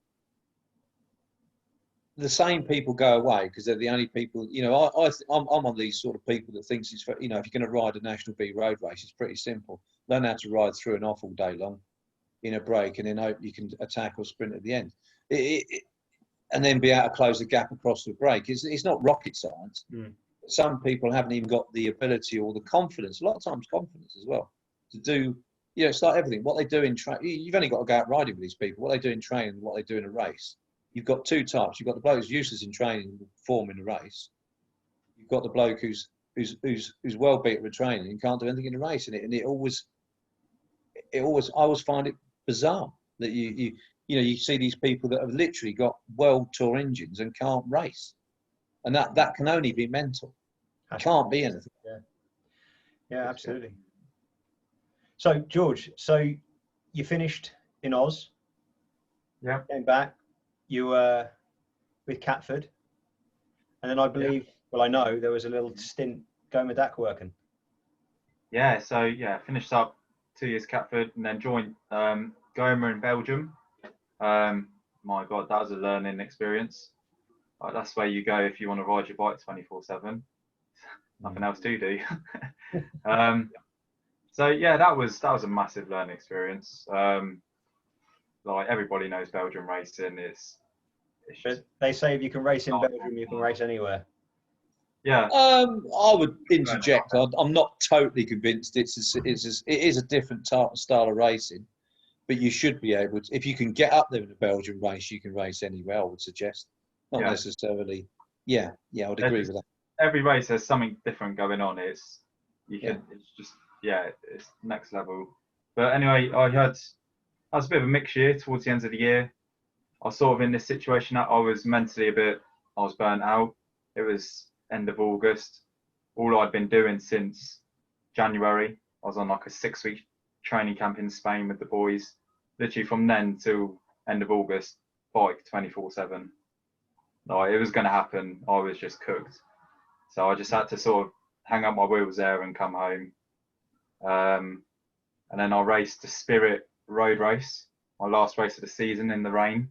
the same people go away because they're the only people. I'm one of these sort of people that thinks if you're going to ride a national B road race, it's pretty simple. Learn how to ride through and off all day long in a break, and then hope you can attack or sprint at the end. And then be able to close the gap across the break. It's not rocket science. Some people haven't even got the ability or the confidence, a lot of times confidence as well, to do, it's like everything. What they do in training, you've only got to go out riding with these people. What they do in training and what they do in a race. You've got two types. You've got the bloke who's useless in training and perform in a race. You've got the bloke who's well beat with training and can't do anything in a race. And I always find it bizarre that you see these people that have literally got world tour engines and can't race, and that can only be mental. It can't be anything. Yeah, absolutely. So George, you finished in Oz. Yeah. Came back. You were with Catford, and then I believe, I know there was a little stint going with Dakar working. Yeah. So finished up 2 years Catford, and then joined Goma in Belgium. My God, that was a learning experience. That's where you go if you want to ride your bike 24/7. Nothing else to do. That was a massive learning experience. Like everybody knows Belgian racing is. But they say if you can race in Belgium, you can race anywhere. Yeah. I would interject. I'm not totally convinced. It is a different style of racing. But you should be able to, if you can get up there in a Belgian race, you can race anywhere, I would suggest. Not necessarily. Yeah, I would agree with that. Every race has something different going on. It's next level. But anyway, I was a bit of a mixed year towards the end of the year. I was sort of in this situation that I was mentally I was burnt out. It was end of August. All I'd been doing since January, I was on like a 6-week training camp in Spain with the boys. Literally from then till end of August, bike 24/7. Like it was going to happen. I was just cooked. So I just had to sort of hang up my wheels there and come home. And then I raced the Spirit road race, my last race of the season in the rain.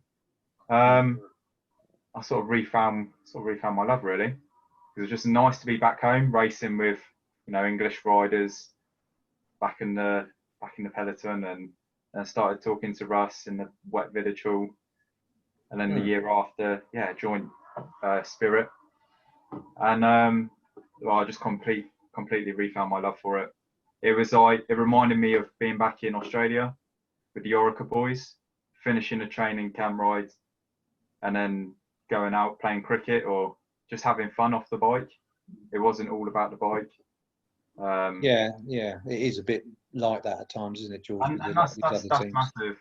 I sort of refound my love, really. It was just nice to be back home racing with English riders back in the peloton, and I started talking to Russ in the wet village hall, and then the year after joined Spirit, and I just completely refound my love for it. It reminded me of being back in Australia with the Orica boys, finishing a training camp ride and then going out playing cricket or just having fun off the bike. It wasn't all about the bike. It is a bit like that at times, isn't it, George? And With that's other teams. massive.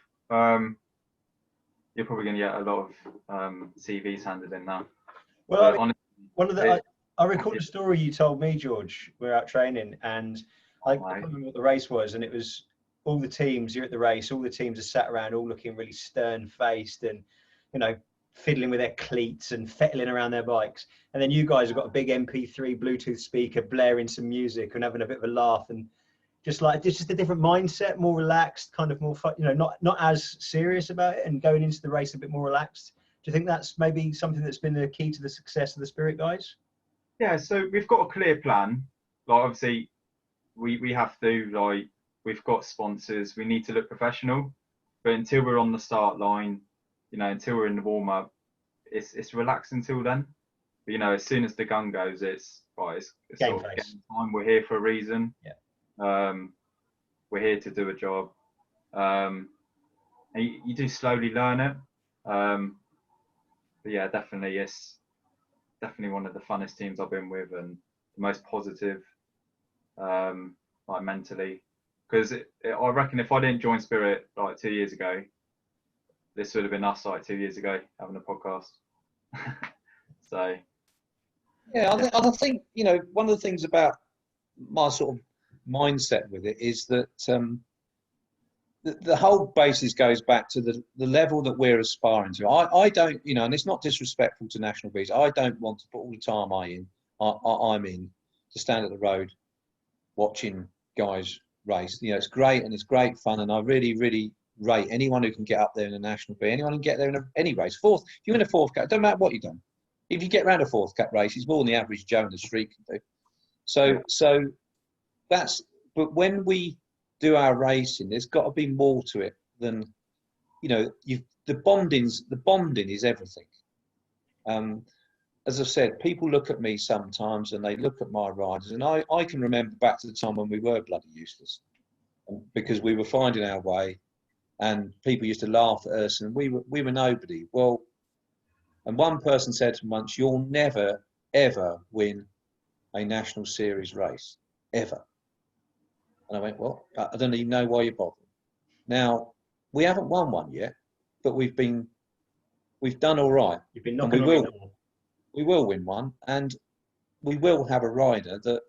You're probably going to get a lot of CVs handed in now. Well, I mean, honestly, one of the I recall a story you told me, George. We were out training, and I can't remember what the race was, and it was all the teams. You're at the race. All the teams are sat around, all looking really stern-faced, and fiddling with their cleats and fettling around their bikes. And then you guys have got a big MP3 Bluetooth speaker, blaring some music and having a bit of a laugh, and just a different mindset, more relaxed, kind of more fun, not as serious about it, and going into the race a bit more relaxed. Do you think that's maybe something that's been the key to the success of the Spirit guys? Yeah, so we've got a clear plan. Like, obviously, we have to, we've got sponsors. We need to look professional. But until we're on the start line, until we're in the warm up, it's relaxed until then. But, as soon as the gun goes, it's game sort of game time. We're here for a reason. Yeah. We're here to do a job. And you do slowly learn it. But yeah, definitely, it's definitely one of the funnest teams I've been with, and the most positive, mentally. Because I reckon if I didn't join Spirit 2 years ago, this would have been us 2 years ago having a podcast. So. Yeah, I think one of the things about my sort of mindset with it is that the whole basis goes back to the level that we're aspiring to. I don't, and it's not disrespectful to national beats. I don't want to put all the time I'm in to stand at the road watching guys race. It's great and it's great fun, and I really, really rate anyone who can get up there in a national beat. Anyone who can get there in any race. If you win a fourth cap, it doesn't matter what you've done. If you get around a fourth cap race, it's more than the average Joe in the street can do. So that's. But when we do our racing, there's got to be more to it than, the bonding is everything. As I've said, people look at me sometimes and they look at my riders, and I can remember back to the time when we were bloody useless, because we were finding our way, and people used to laugh at us, and we were nobody. Well, and one person said to me once, "You'll never ever win a national series race, ever." And I went, "Well, I don't even know why you're bothering." Now, we haven't won one yet, but we've done all right. You've been knocking on the door. We will win one, and we will have a rider that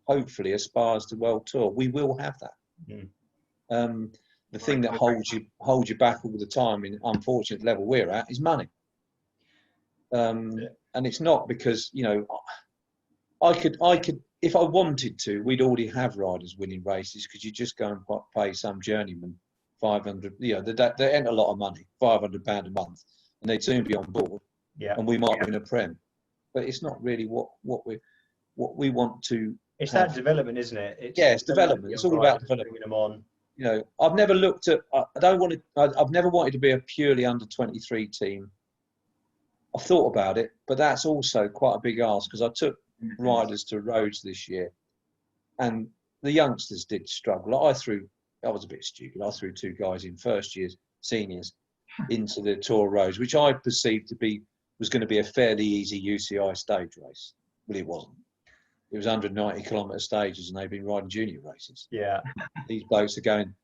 hopefully aspires to World Tour. We will have that. Mm. The thing that holds you back all the time in unfortunate level we're at is money. And it's not because, I could, if I wanted to, we'd already have riders winning races, because you just go and pay some journeyman 500, they earn a lot of money, £500 a month, and they'd soon be on board. Yeah. And we might win a Prem, but it's not really what we want to. It's that development, isn't it? It's development. It's all about developing them on. I've never looked at. I've never wanted to be a purely under 23 team. I've thought about it, but that's also quite a big ask, because I took riders to Rhodes this year, and the youngsters did struggle. I was a bit stupid. I threw two guys in first years, seniors, into the Tour Rhodes, which I perceived was going to be a fairly easy UCI stage race. Well, it wasn't. It was 190 kilometre stages, and they've been riding junior races. Yeah. These blokes are going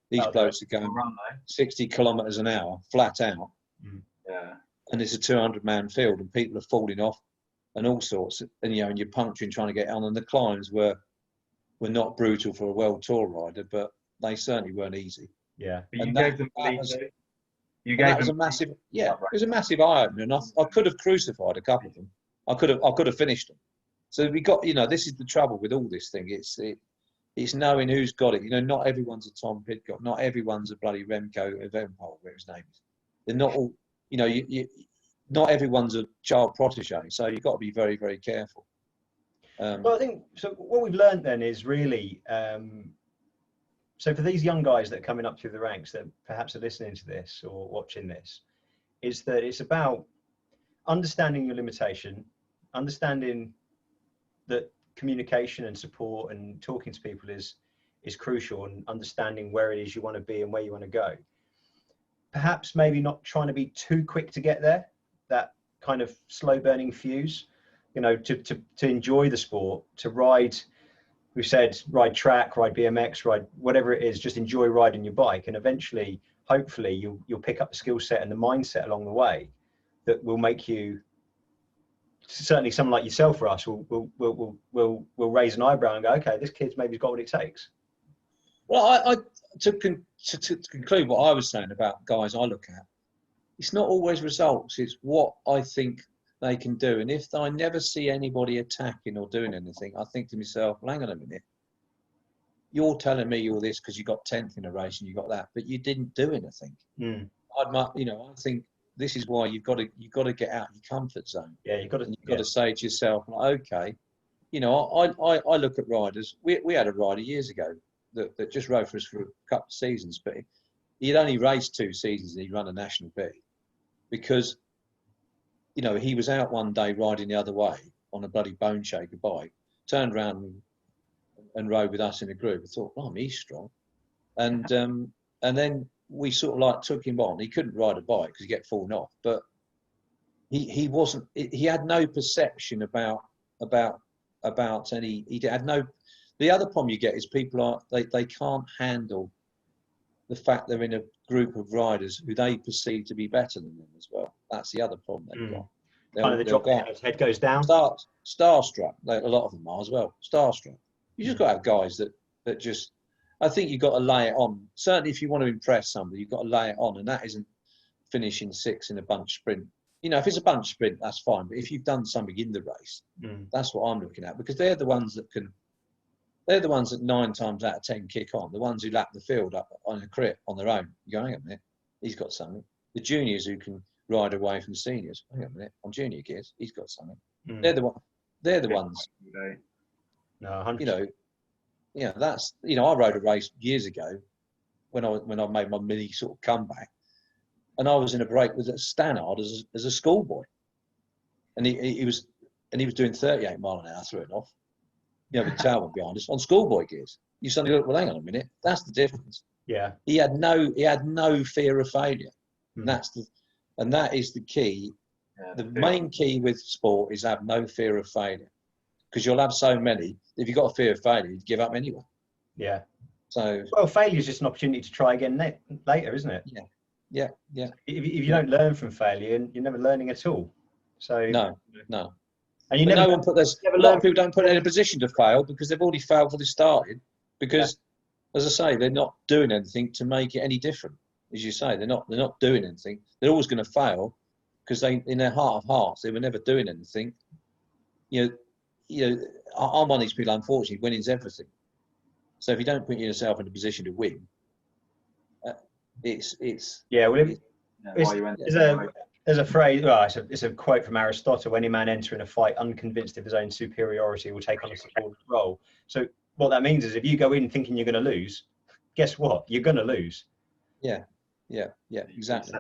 60 kilometres an hour, flat out. Mm. Yeah. And it's a 200-man field, and people are falling off and all sorts. And you're puncturing trying to get on. And the climbs were not brutal for a World Tour rider, but they certainly weren't easy. Yeah. But you gave them a massive, it was a massive eye opener, and I could have crucified a couple of them. I could have finished them. So we got, this is the trouble with all this thing. It's knowing who's got it. Not everyone's a Tom Pidcock. Not everyone's a bloody Remco Evenepoel, whatever his name is. They're not all. Not everyone's a child protege. So you've got to be very, very careful. Well, I think so. What we've learned then is really. So for these young guys that are coming up through the ranks that perhaps are listening to this or watching this, is that it's about understanding your limitation, understanding that communication and support and talking to people is crucial, and understanding where it is you want to be and where you want to go. Perhaps maybe not trying to be too quick to get there, that kind of slow burning fuse, to enjoy the sport, to ride we've said ride track, ride BMX, ride whatever it is, just enjoy riding your bike, and eventually, hopefully, you'll pick up the skill set and the mindset along the way that will make you. Certainly, someone like yourself, Russ, will raise an eyebrow and go, okay, this kid's maybe got what it takes. Well, to conclude what I was saying about guys I look at, it's not always results, it's what I think they can do. And if I never see anybody attacking or doing anything, I think to myself, well, hang on a minute, you're telling me you're this because you got 10th in a race and you got that, but you didn't do anything. I think this is why you've got to get out of your comfort zone. Yeah, you've got to say to yourself, okay, I look at riders. We had a rider years ago that just rode for us for a couple of seasons, but he'd only raced 2 seasons and he'd run a national B because, he was out one day riding the other way on a bloody bone shaker bike, turned around and rode with us in a group. I thought, oh, he's strong. And then we sort of like took him on. He couldn't ride a bike because he get fallen off, but he wasn't. He had no perception about any. He had no. The other problem you get is people they can't handle the fact they're in a group of riders who they perceive to be better than them as well. That's the other problem they've got. Kind of the drop head goes down. Starstruck. A lot of them are as well. Starstruck. You just got to have guys that just. I think you've got to lay it on. Certainly, if you want to impress somebody, you've got to lay it on, and that isn't finishing 6th in a bunch sprint. If it's a bunch sprint, that's fine. But if you've done something in the race, that's what I'm looking at, because they're the ones that can. They're the ones that 9 times out of 10 kick on. The ones who lap the field up on a crit on their own. You go, hang on a minute, he's got something. The juniors who can ride away from the seniors. Hang on a minute, on junior gears, he's got something. They're the ones. No, 100%. That's I rode a race years ago when I made my mini sort of comeback, and I was in a break with Stannard as a schoolboy, and he was doing 38 mile an hour through and off, with Talbot behind us on schoolboy gears. You suddenly look, well, hang on a minute, that's the difference. Yeah, he had no fear of failure, and that is the key. The main key with sport is have no fear of failure. Because you'll have so many. If you've got a fear of failure, you'd give up anyway. Yeah. So. Well, failure is just an opportunity to try again later, isn't it? Yeah. If you don't learn from failure, you're never learning at all. So. No. And a lot of people don't put it in a position to fail because they've already failed before they started. Because, as I say, they're not doing anything to make it any different. As you say, they're not doing anything. They're always going to fail because in their heart of hearts, they were never doing anything. I'm one of these people, unfortunately, winning's everything. So if you don't put yourself in a position to win, it's there's a phrase, it's a quote from Aristotle: any man entering a fight unconvinced of his own superiority will take on a subordinate role. So what that means is if you go in thinking you're going to lose, guess what? You're going to lose. Yeah, exactly.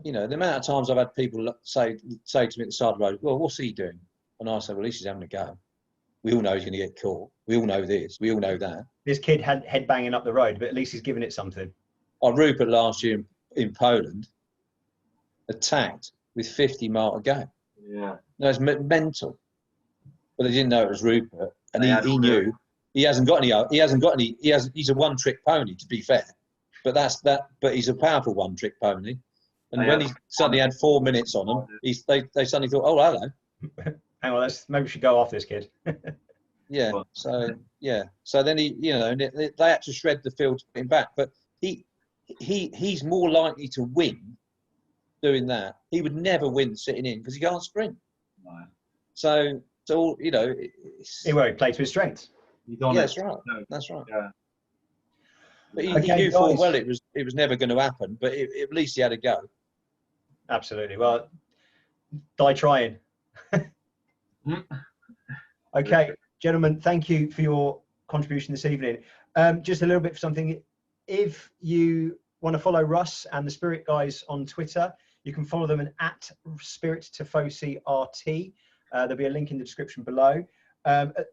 The amount of times I've had people say to me at the side of the road, well, what's he doing? And I say, well, at least he's having a go. We all know he's going to get caught. We all know this. We all know that. This kid had head banging up the road, but at least he's giving it something. Rupert last year in Poland attacked with 50 mile to go. Yeah. No, it's mental. But they didn't know it was Rupert, and he knew he hasn't got any. He's a one-trick pony, to be fair. But But he's a powerful one-trick pony. And when he suddenly had 4 minutes on him, they suddenly thought, oh, hello. Hang on, maybe we should go off this kid. Yeah. So then they had to shred the field to put him back. But he's more likely to win doing that. He would never win sitting in because he can't sprint. No. So he won't play to his strengths. That's right. No. That's right. Yeah. But he knew full well it was never going to happen. But at least he had a go. Absolutely. Well, die trying. Okay, gentlemen, thank you for your contribution this evening. Just a little bit for something. If you want to follow Russ and the Spirit guys on Twitter, you can follow them at Spirit Tifosi RT. There'll be a link in the description below.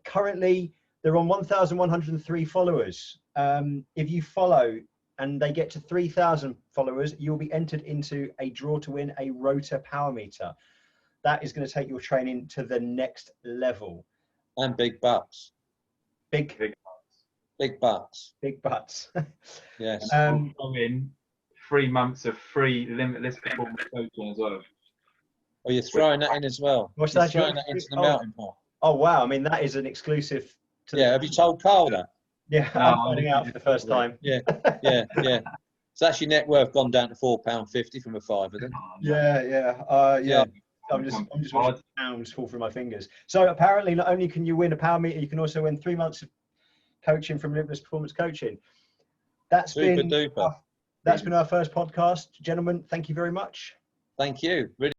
Currently, they're on 1,103 followers. If you follow and they get to 3,000 followers, you'll be entered into a draw to win a Rotor Power Meter. That is going to take your training to the next level. And big bucks. Big Bucks. big butts. Yes. We'll throw in 3 months of free limitless performance coaching as well. Oh, you're throwing that in as well. What's You're that, throwing George? that into the Oh. mountain pot. Oh wow! I mean, that is an exclusive. Yeah. Have you told Karl that? Yeah, No, I'm finding out for the first time. Yeah. So that's your net worth gone down to £4.50 from a £5, then. Yeah. I'm just watching pounds fall through my fingers. So apparently, not only can you win a power meter, you can also win 3 months of coaching from Limitless Performance Coaching. That's Super duper. been our first podcast, gentlemen. Thank you very much. Thank you. Really